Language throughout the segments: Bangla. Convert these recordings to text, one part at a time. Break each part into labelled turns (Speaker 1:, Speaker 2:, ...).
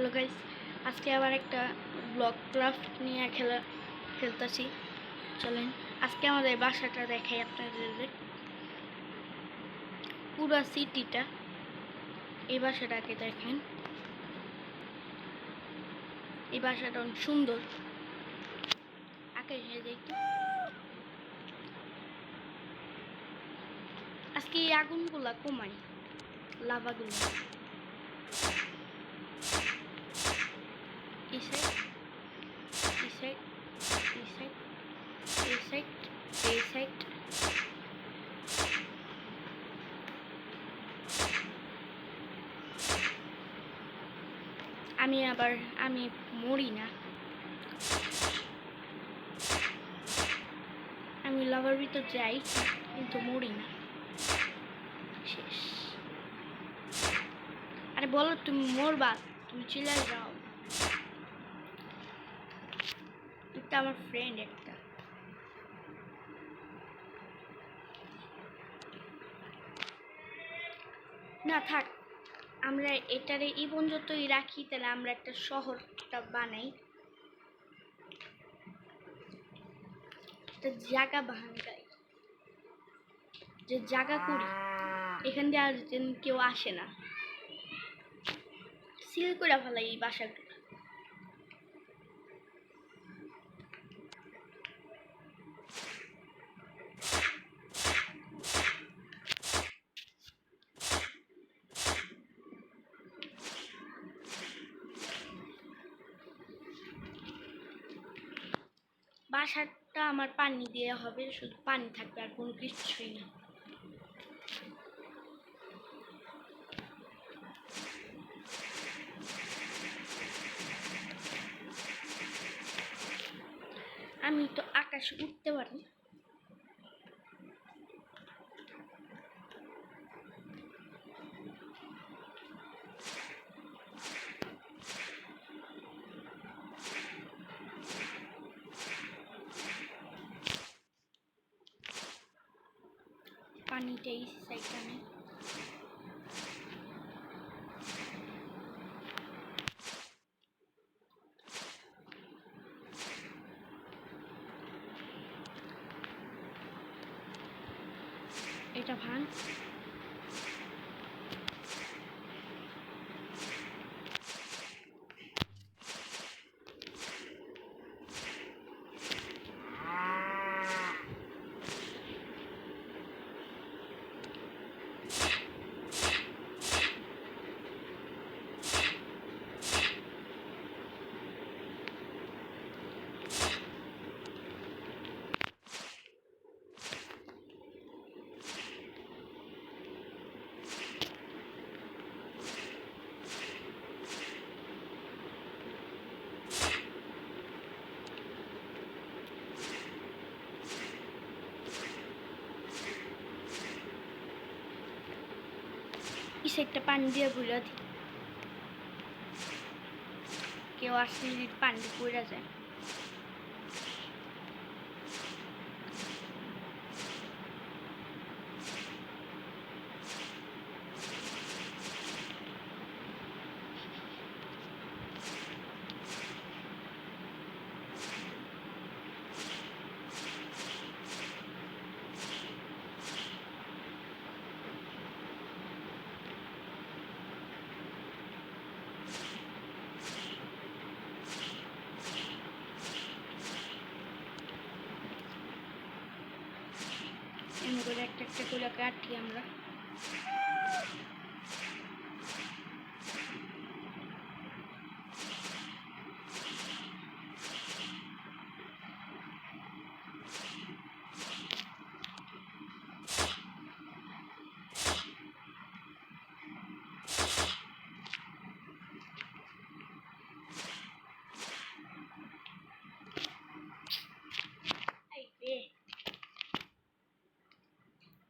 Speaker 1: হ্যালো গাইস, আজকে আবার একটা ব্লক ক্রাফট নিয়ে খেলতেছি। চলেন আজকে আমাদের বাসাটা দেখাই আপনাদের। পুরো সিটিটা, এই বাসাটাকে দেখেন। এই বাসাটা অনেক সুন্দর। আকাশে দেখি আজকে এই আগুনগুলা কমাই, লাভাগুলো এই সাইড, এই সাইড, এই সাইড, এই সাইড, এই সাইড। আমি মরি না, আমি লাভার ভিতর যাই কিন্তু মরি না। শেষ। আরে বলো, তুমি মরবা, তুমি চলে যাও। এটা আমার ফ্রেন্ড একটা। না থাক, আমরা এটারে এই পর্যন্তই রাখি। তাহলে আমরা একটা শহরটা বানাই, একটা জায়গা ভাঙাই, যে জায়গা করি এখান দিয়ে আর যেন কেউ আসে না। সিল করে ফেলাই এই বাসাগুলো। বাসাটা আমার পানি দিয়ে হবে, শুধু পানি থাকবে আর কোনো কিছুই না। আমি তো আকাশে উঠতে পারি। পানিটা এই সাইডটা নেই। এটা ভাঙ। এই সাইডটা পানি দিয়ে ভুলে দিই, কেউ আসলে যদি পানি পড়ে যায়। এমনি করে একটা একটা করে কাটি আমরা।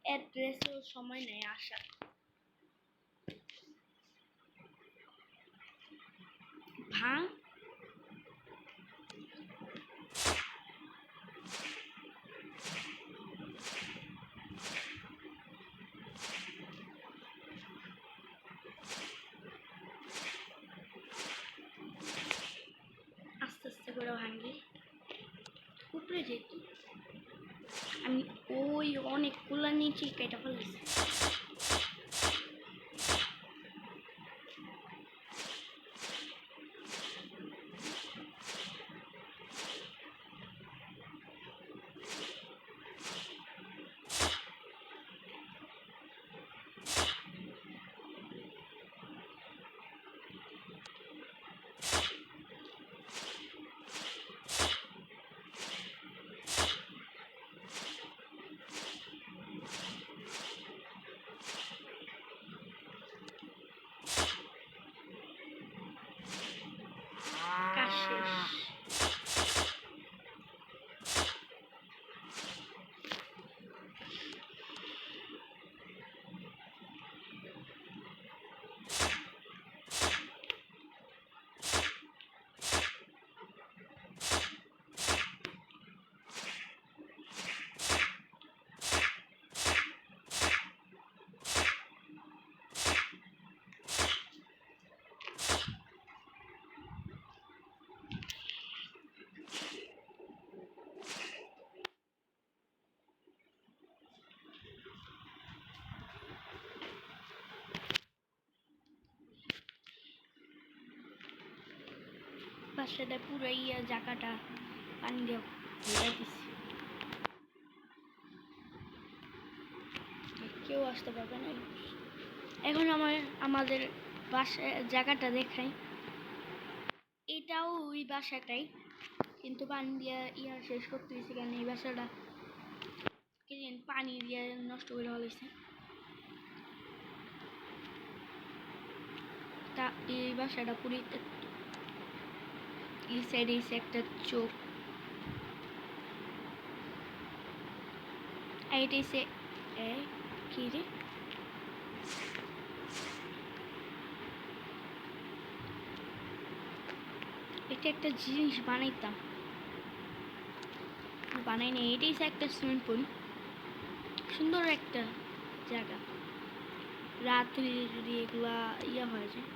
Speaker 1: অ্যাড্রেসেও সময় নেই আসার। ভাঙ। করে ভাঙি উপরে যেত আমি ওই অনেকগুলা নিচে কেটে ফেলেছি কাজ শেষ বাসাটা পুরো জায়গাটা পানি দিয়ে ভরে দিছি কেউ আসতে পারবে না এখন আমাদের বাসা জায়গাটা দেখাই এটাও ওই বাসাটাই কিন্তু পানি দিয়ে শেষ করতে হয়েছে কেন এই বাসাটা পানি দিয়ে নষ্ট করে ফেলেছে তা এই বাসাটা পুরি এই সাইডে একটা চোখ এইটা এসে কি রে এটা একটা জিনিস বানাইতাম বানাই না এটাই একটা সুইমিং পুল সুন্দর একটা জায়গা রাত্রি যদি এগুলা হয়ে যায়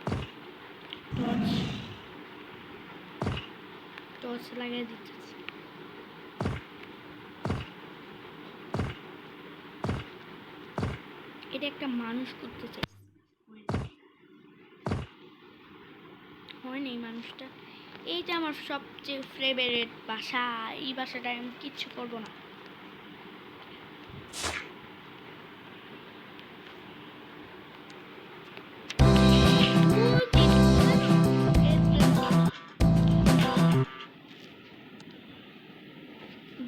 Speaker 1: টর্চ লাগিয়ে দিতেছি এটা একটা মানুষ করতে চাই হয় না এই মানুষটা এইটা আমার সবচেয়ে ফেভারিট বাসা এই বাসাটা আমি কিচ্ছু করবো না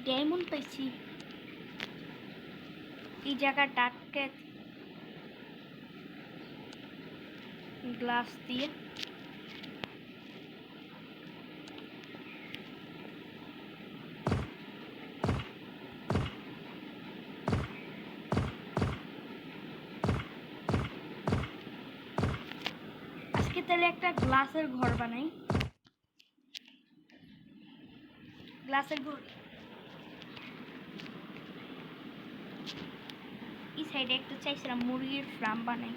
Speaker 1: ডায়মন্ড পাইছি এই জায়গাটা আটকে গ্লাস দিয়ে আজকে তাহলে একটা গ্লাসের ঘর বানাই গ্লাসের ঘর এই সাইডে একটা চাইছিলাম মুরগির ফার্ম বানাই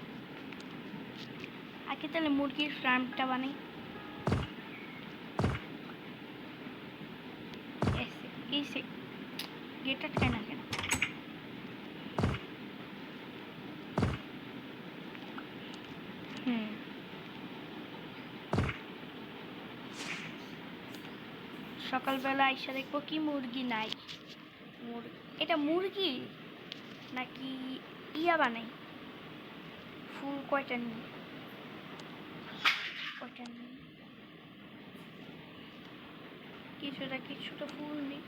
Speaker 1: আগে তাহলে মুরগির ফার্মটা বানাই এসে গেট আটকায় না কেন সকালবেলা আইসা দেখবো কি মুরগি নাই এটা মুরগি নাকি বানাই ফুল কয়টা নিয়ে কিছুটা ফুল নেই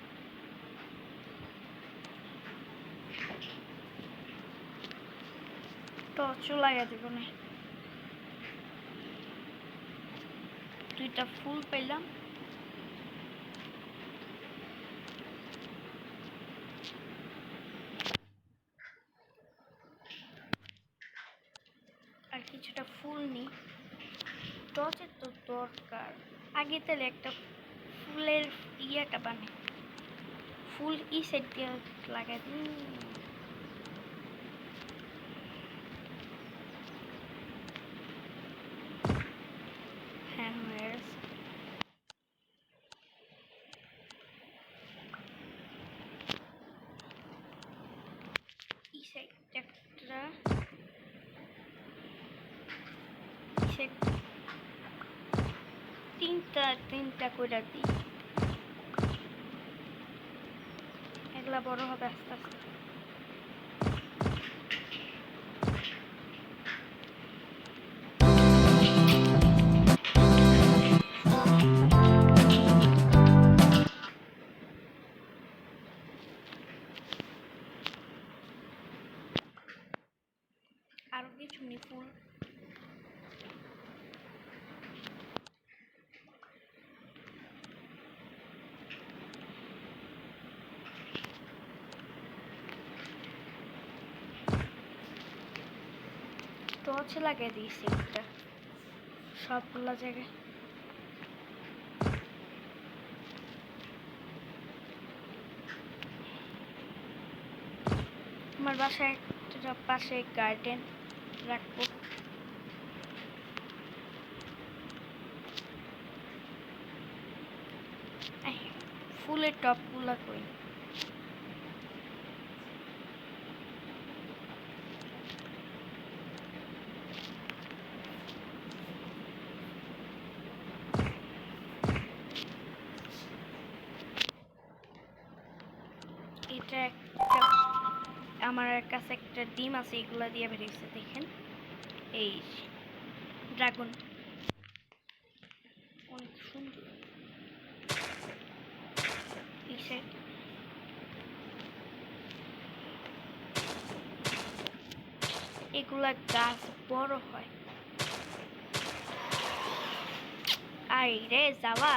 Speaker 1: টর্চও লাগা দেব না দুইটা ফুল পেলাম আর কিছুটা ফুল নিই টর্চের তো দরকার আগে তাহলে একটা ফুলের ইয়াটা বানাই ফুল ই সাইড দিয়ে লাগাই হ্যাঁ হয়ে গেছে তিনটা করে দিই, এগুলা বড় হবে আস্তে আস্তে। আরো কিছু নি ফুল। টর্চ লাগিয়ে দিয়েছি একটা সবগুলা জায়গায়। আমার বাসায় একটা পাশে গার্ডেন রাখবো। ফুলের টপগুলা কই? এটা একটা আমার কাছে একটা ডিম আছে, এগুলা দিয়ে বেরিয়েছে দেখেন। এই ড্রাগন অনেক সুন্দর। এই সাইড এগুলা গাছ বড় হয়। আই রে যাওয়া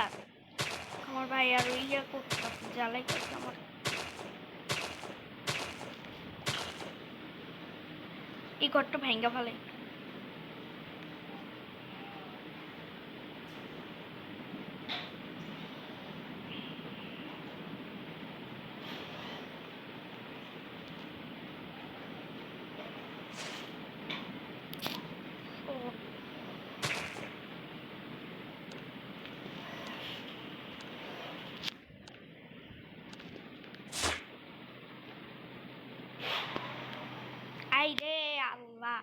Speaker 1: আমার ভাই আর ইয়া করতেছে, জ্বালাই করছে আমার। এই ঘরটা ভাঙ্গা ফেলে। আই রে আল্লাহ,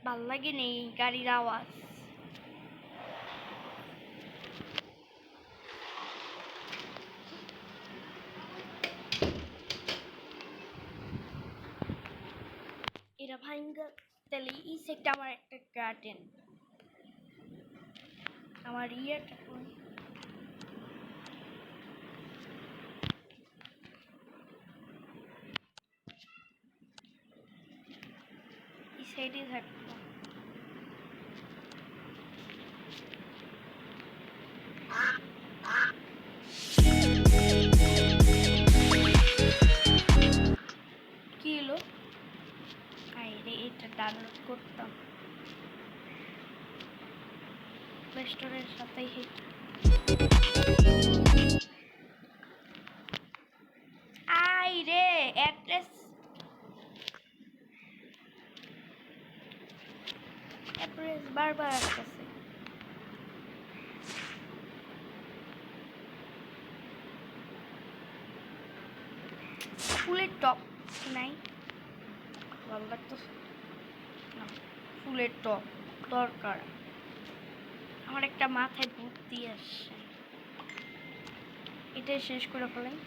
Speaker 1: ভাল লাগে নেই গাড়ির আওয়াজ। এটা ভাঙ্গা তাহলে এই সাইডটা আমার একটা গার্ডেন। আমার ইয়েটা এই সাইডে থাকবো। কি হলো? আরে এটা ডাউনলোড করতাম প্লে স্টোরের সাথেই। আই রে অ্যাড্রেস বারবার আসতেছে। ফুলের টপ নাই, ভালো লাগতেছে না। ফুলের টপ দরকার। আমার একটা মাথায় বুদ্ধি আসছে, এটাই শেষ করে ফেলাই।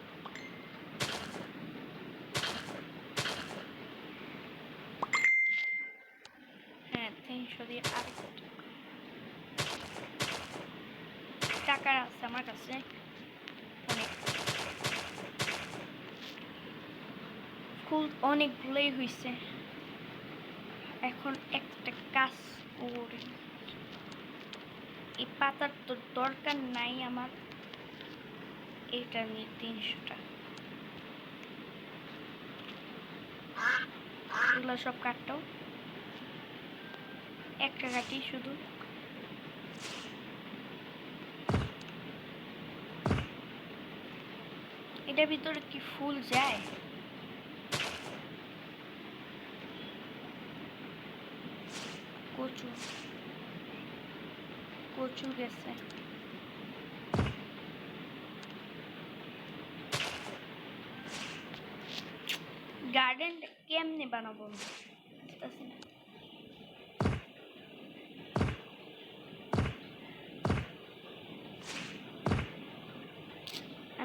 Speaker 1: হ্যাঁ 300 দিয়ে আরেকটা টাকা আছে আমার কাছে অনেক। ফুল অনেকগুলোই হয়েছে। এখন একটা কাজ করি, এই পাতার তো দরকার নাই আমার, এটা নিয়ে 300 টাকা। এগুলো সব কাটটাও একটা কাটি শুধু। এটার ভিতরে কি ফুল যায়? কচু কচু গেছে। গার্ডেন কেমনে বানাবো?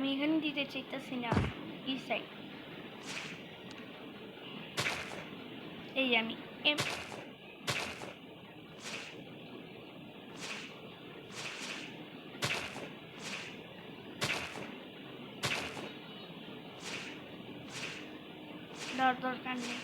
Speaker 1: আমি এখানে দিতে চাইতেছি না, এই সাইড। এই আমি দরকার নেই।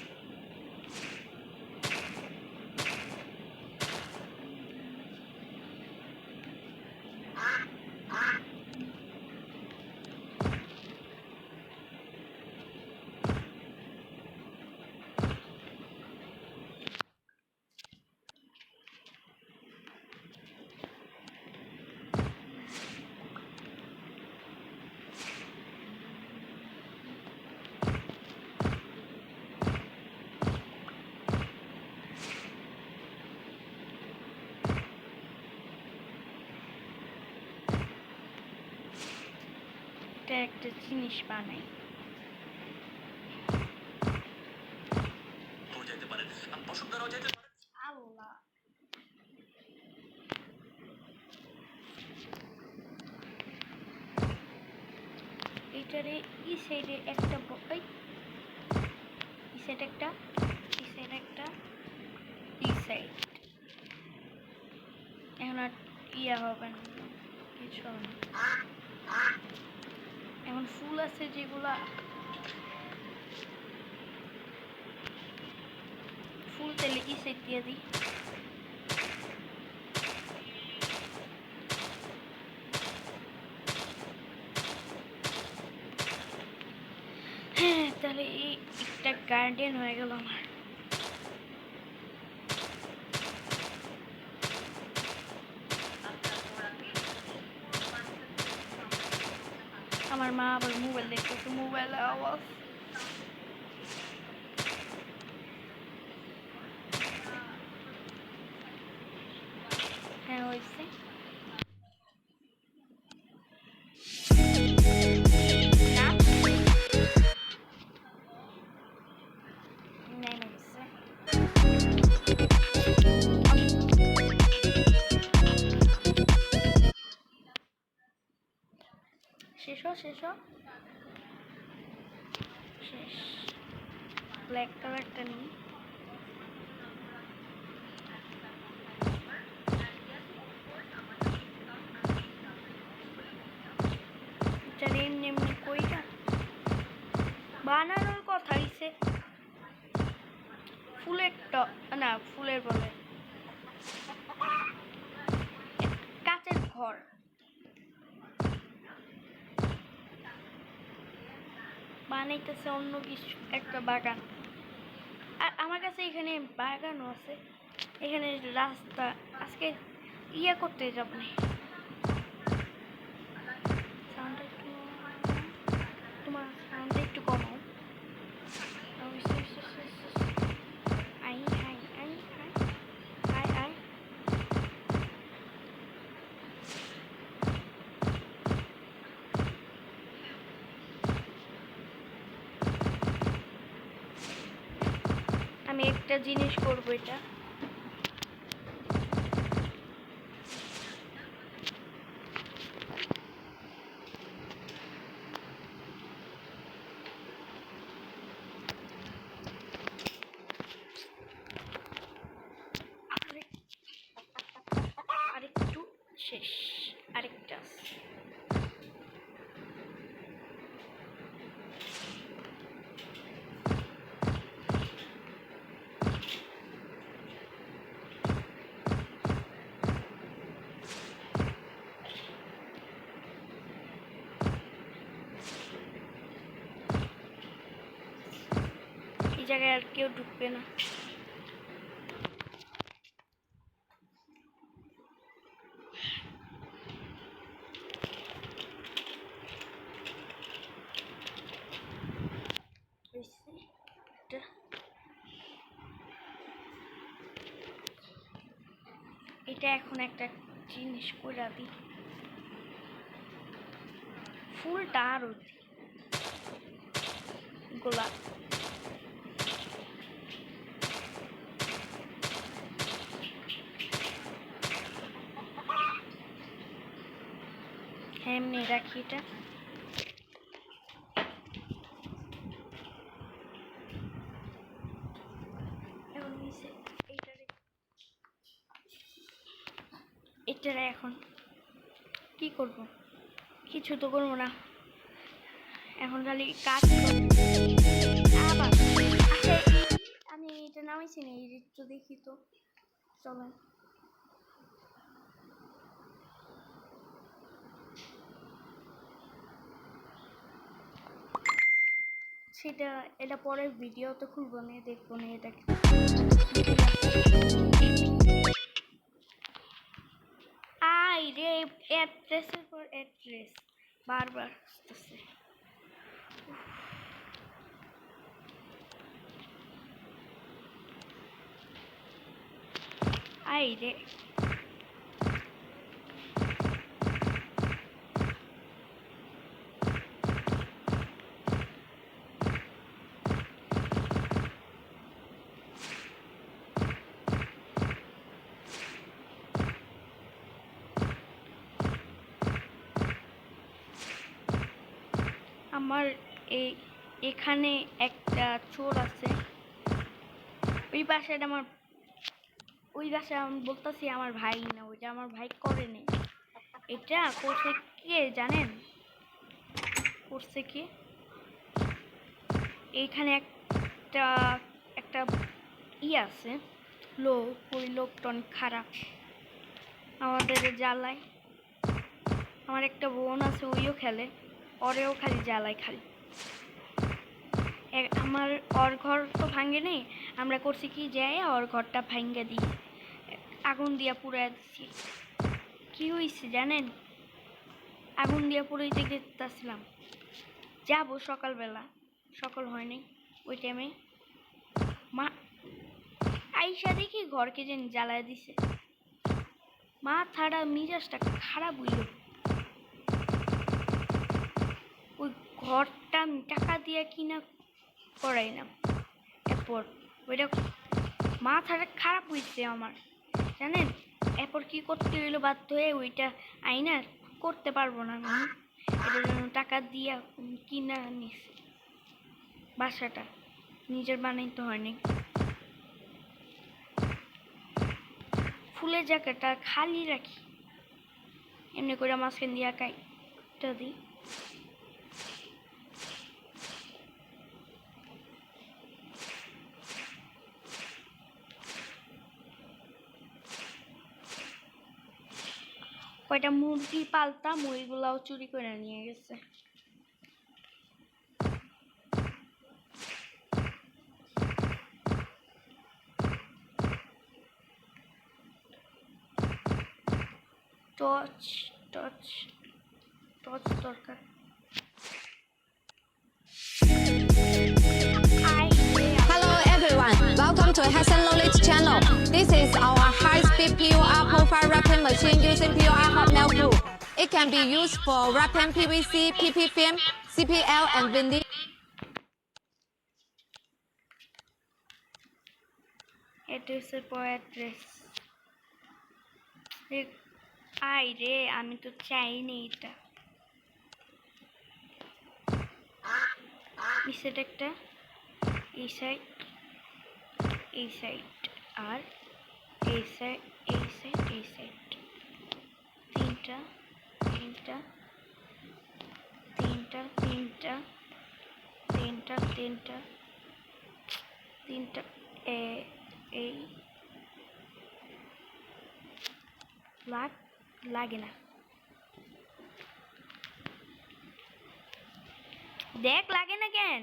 Speaker 1: একটা জিনিস বানাই। আল্লাহ, এটারে এই সাইডে একটা এই সাইড একটা, এই সাইড একটা, এই সাইড। এখন আর ইয়া হবে না, কিছু হবে না। এখন ফুল আছে যেগুলা, ফুল তেলে এই সাইড দিয়ে দিই। হ্যাঁ, তাহলে এই একটা গার্ডেন হয়ে গেল আমার। আমার মা আবার মোবাইল দেখতেছে, মোবাইলে আওয়াজ। হ্যাঁ হয়েছে। শেষ শেষ শেষ। ব্ল্যাক কালারটা নিই। এমনি এমনি কইটা বানানোর কথা হইছে ফুলের না, ফুলের বলে কাচের ঘর। বানাইতেছে অন্য কিছু একটা বাগান। আর আমার কাছে এখানে বাগানও আছে, এখানে রাস্তা। আজকে ইয়ে করতে যাব না। সাউন্ডটা একটু, তোমার সাউন্ডটা একটু কমাও। আই হাই আই হাই আই আই। আমি একটা জিনিস করব, এটা আরেকটু শেষ, আরেকটা এই জায়গায় আর কেউ ঢুকবে না। এটা এখন একটা জিনিস করে দিই, ফুলটা আরো গোলাপ। হ্যাঁ, এমনি রাখি এটা। এখন কি করব? কিছু তো করবো না, এখন খালি কাজ আবার আচ্ছা আমি এটা নামাইছি না, এই একটু দেখি তো, চলেন। সেটা এটা পরের ভিডিওতে খুলবো না, দেখবো না এটা। আই রে অ্যাড্রেসের পর অ্যাড্রেস বারবার আসতেছে। আই রে আমার এখানে একটা চোর আছে, ওই বাসায় আমার আমি বলতেছি আমার ভাই না, ওইটা আমার ভাই করে নেই। এটা করছে কে জানেন? করছে কে? এইখানে একটা একটা আছে লোক, ওই লোকটা অনেক খারাপ, আমাদের জ্বালায়। আমার একটা বোন আছে, ওইও খেলে, ওরেও খালি জ্বালায় খালি। আমার ওর ঘর তো ভাঙে নেই, আমরা করছি কি যাই ওর ঘরটা ভাঙ্গে দিই, আগুন দিয়া পুড়ে দিচ্ছি। কি হয়েছে জানেন? আগুন দিয়া পুড়াইতে গেছিলাম, যাবো সকালবেলা, সকাল হয়নি ওই টাইমে মা আইসা দেখি ঘরকে যেন জ্বালায় দিছে। মাথাটা মিজাজটা খারাপ হইল। ওই ঘরটা আমি টাকা দিয়ে কিনা করাই না, এরপর ওইটা মাথাটা খারাপ হয়েছে আমার জানেন। এরপর কি করতে হইলো, বাধ্য হয়ে ওইটা আইনা করতে পারবো না আমি, এটার জন্য টাকা দিয়া কিনা নিছি। বাসাটা নিজের বানাইতে হয়নি। ফুলের জায়গাটা খালি রাখি, এমনি করে মাঝখান দিয়া কাইটা দিই। কয়টা মুরগি পালতাম, ওইগুলাও চুরি করে নিয়ে গেছে। টর্চ টর্চ টর্চ দরকার।
Speaker 2: Hello everyone, welcome to Hassan Knowledge channel. This is our high-speed PUR profile wrapping machine using PUR Hotmail Group. It can be used for wrapping PVC, PP film, CPL and binding.
Speaker 1: অ্যাড্রেসের পর অ্যাড্রেস। আই রে আমি তো চাইনি এটা। এই সাইড একটা, এই সাইড, এই সাইড, আর এই সাইড, এই সাইড, এই সাইড, তিনটা তিনটা তিনটা তিনটা তিনটা তিনটা তিনটা এই লাগে না, দেখ লাগে না কেন?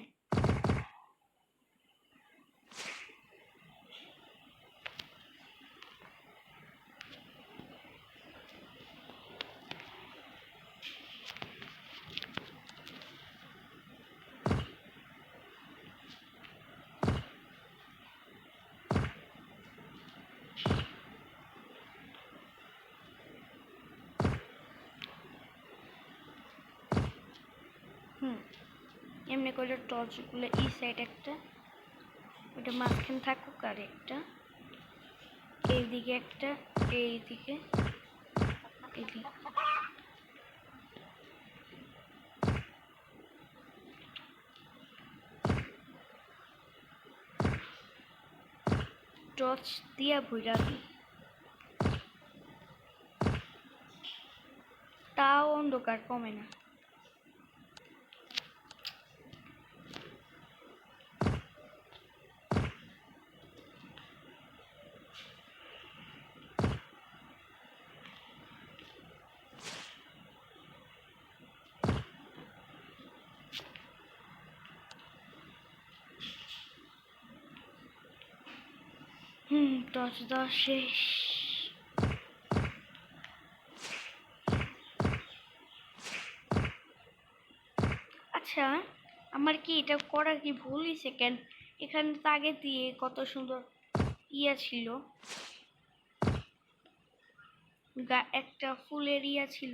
Speaker 1: এমনি করে টর্চগুলো এই সাইড একটা, ওটা মাঝখানে থাকুক, আর একটা এইদিকে একটা, এইদিকে এইদিকে। টর্চ দিয়া ভইরা দিই। অন্ধকার কমে না। টর্চ দেওয়া শেষ। আচ্ছা, আমার কি এটা করা কি ভুল হয়েছে কেন? এখানে তো আগে দিয়ে কত সুন্দর ইয়া ছিল, একটা ফুলের ইয়া ছিল।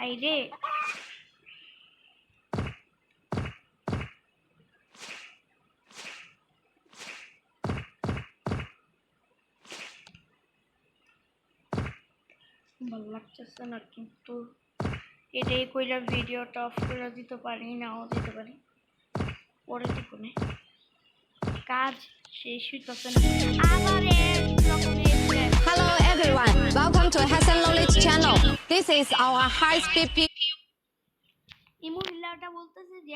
Speaker 1: আই রে, ভালো লাগতেছে না, কিন্তু এটাই কইরা ভিডিওটা অফ করে দিতে পারি, নাও দিতে পারি, পরে দিকনে কাজ শেষ হইতেছে না। আবার
Speaker 2: Hello everyone, welcome to Hassan Knowledge Channel. This is our high-speed
Speaker 1: এই মহিলাটা বলতেছে যে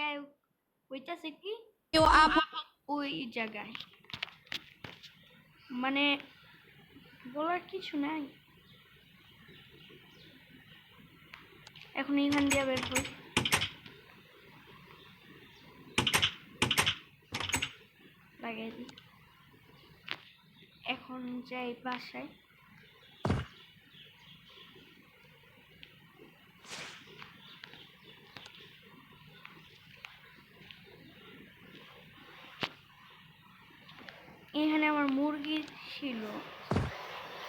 Speaker 1: হইতাছে কি
Speaker 2: PUR
Speaker 1: ওই জায়গায়, মানে বলার কিছু নাই। এখন এখান দিয়ে বের হই। লাগাই দিই। এখন যাই বাসায়। এখানে আমার মুরগি ছিল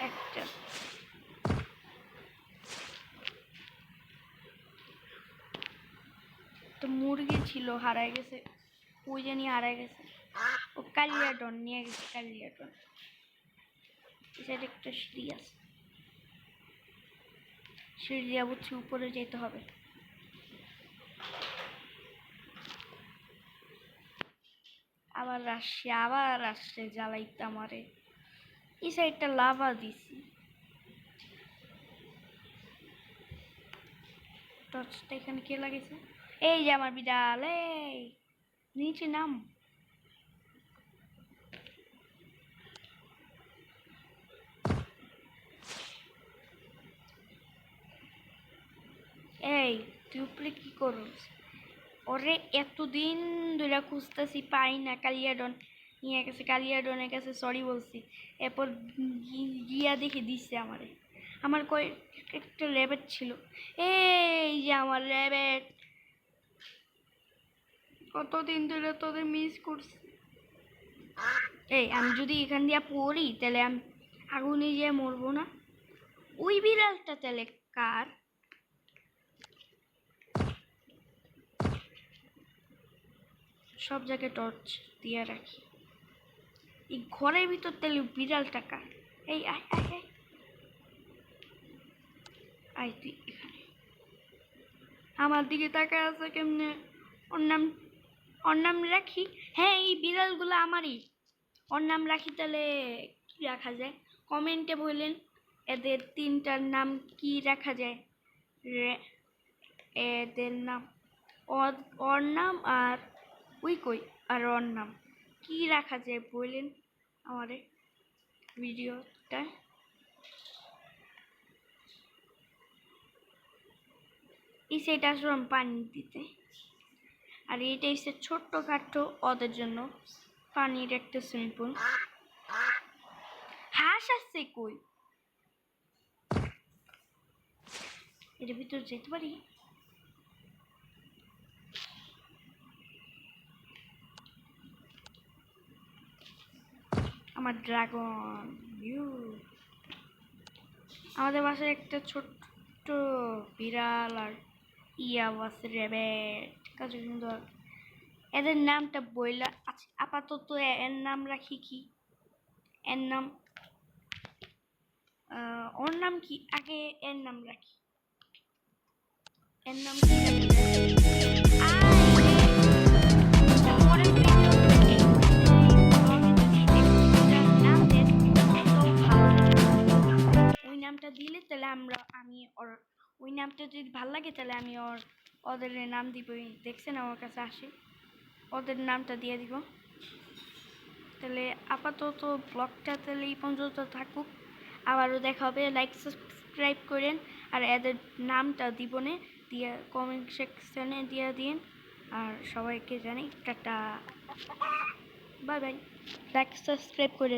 Speaker 1: একটা, তো মুরগি ছিল হারায় গেছে, ওই জানি হারায় গেছে। ও কালিয়াডন নিয়ে গেছে, কালিয়াডন। এটা একটা সিঁড়ি আছে, সিঁড়ি দিয়ে বুঝছি উপরে যেতে হবে। আবার আসছে জ্বালাইতে আমারে। এই সাইডটা লাভা দিছি, টর্চটা এখানে কে লাগাইছে? এই যে আমার বিড়াল, এই নিচে নাম। এই তুই উপরে কি করছিস? ওরে এতদিন ধরে খুঁজতেছি, পাই না। কালিয়াডন নিয়ে গেছে, কালিয়াডনের কাছে সরি বলছি, এরপর গিয়া দেখে দিচ্ছে আমারে। আমার কই একটা র্যাবেট ছিল, এই যে আমার র্যাবেট। কতদিন ধরে তোদের মিস করছি। এই আমি যদি এখান দিয়ে পড়ি তাহলে আমি আগুনে যেয়ে মরবো না? ওই বিড়ালটা তাহলে কার? সব জায়গায় টর্চ দিয়ে রাখি। এই ঘরের ভিতর তাহলে বিড়ালটা কার? এই আয় আয় আয় আয়, তুই এখানে আমার দিকে তাকায় আছে কেমনে? ওর নাম রাখি। হ্যাঁ, এই বিড়ালগুলো আমারই। ওর নাম রাখি, তাহলে কি রাখা যায় কমেন্টে বললেন। এদের তিনটার নাম কি রাখা যায়? এদের নাম, ওর নাম আর ওই কই, আর ওর নাম কি রাখা যায় বললেন আমারে ভিডিওটা। এই সাইডে আসলাম পানি দিতে, আর এটা হচ্ছে ছোট্ট খাটো ওদের জন্য পানির একটা সুইমিং পুল। হাঁস আসছে কই? এর ভিতর যেতে পারি? আমার ড্রাগন ভিউ। আমাদের বাসায় একটা ছোট্ট বিড়াল আর ইয়া আছে র্যাবেট, কত সুন্দর। এদের নামটা বইলা আপাতত এর নাম রাখি কি? এর নাম, ওর নাম কি? আগে এর নাম রাখি। এর নাম কি? ওই নামটা দিয়ে আমি ওই নামটা যদি ভালো লাগে তাহলে আমি ওদের নাম দিবই। দেখছেন আমার কাছে আসে, ওদের নামটা দিয়ে দিব। তাহলে আপাতত ব্লগটা তাহলে এই পর্যন্ত থাকুক, আবারও দেখা হবে। লাইক সাবস্ক্রাইব করেন আর এদের নামটা দিবনে দিয়ে কমেন্ট সেকশনে দিয়ে দিন। আর সবাইকে জানাই tata, bye bye. Like subscribe করেন।